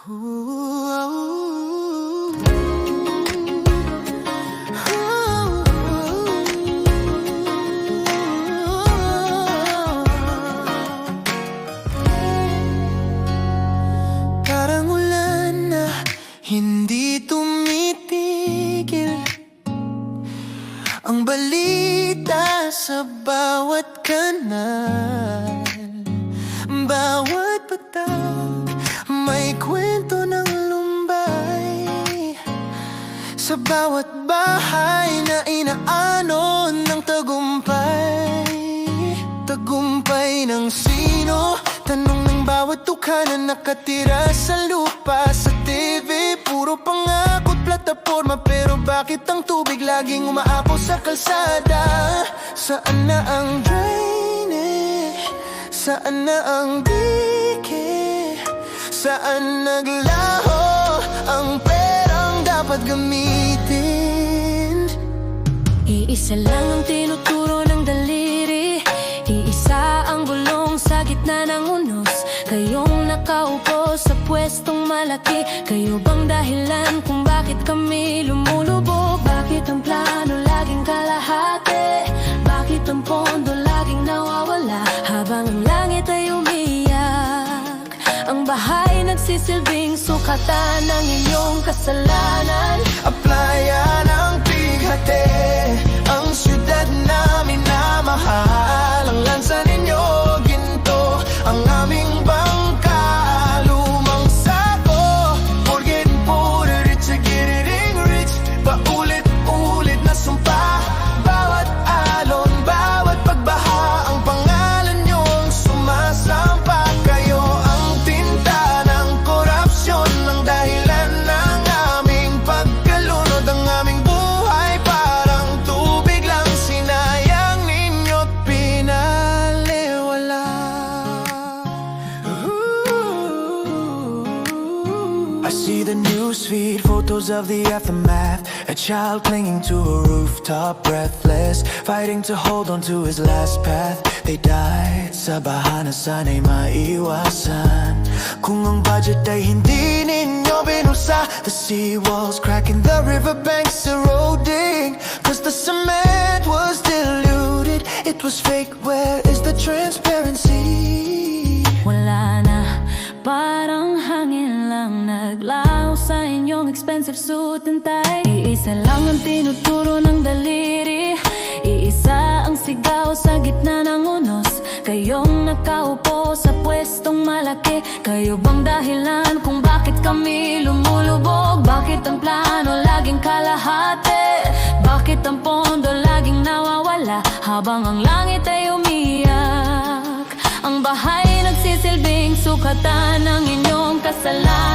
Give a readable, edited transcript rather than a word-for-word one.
Parang ulan na hindi tumitigil, ang balita sa bawat kanal, bawat patak may kwento ng lumbay, sa bawat bahay na inaanon ng tagumpay. Tagumpay ng sino? Tanong ng bawat tukha na nakatira sa lupa. Sa TV, puro pangako't plataforma, pero bakit ang tubig laging umaapaw sa kalsada? Saan na ang drainage? Saan na ang dike? Saan naglaho ang perang dapat gamitin? Iisa lang ang tinuturo ng daliri, iisa ang bulong sa gitna ng unos. Kayong nakaupo sa pwestong malaki, kayo bang dahilan kung bakit kami lumulubog? Bakit ang plano laging kalahati? Bakit ang pondo laging nawawala habang ang langit ay umiyak? Ang bahay nagsisilbing sukatan ng iyong kasalanan. Applyan ang bighati, ang syudad namin na mahal. Ang lansa ninyo, ginto, ang aming bangka, lumang sako. Forget and put it rich, getting rich. Paulit-ulit na sumpa, bawat alon, bawat pagbaha, ang pangalan nyong sumasampa. Kayo ang tinta ng korupsyon, ang dahilan ng aming pagkalunod. Ang aming buhay parang tubig lang, sinayang ninyo't pinaliwala. I see the newsfeed, photos of the aftermath. A child clinging to a rooftop, breathless, fighting to hold on to his last path. They died sa baha na sana'y maiwasan. Kung ang budget ay hindi ninyo binusa, the seawalls cracking, the riverbanks eroding, cause the cement was diluted. It was fake, where is the transparency? Wala na, parang hangin lang naglaho sa inyong expensive suit and tie. Iisa lang ang tinuturo ng daliri, iisa ang sigaw sa gitna ng unos. Kayong nakaupo sa pwestong malaki, kayo bang dahilan kung bakit kami lumulubog? Bakit ang plano laging kalahati? Bakit ang pondo laging nawawala habang ang langit ay umiyak? Ang bahay nagsisilbing sukatan ng inyong kasalanan.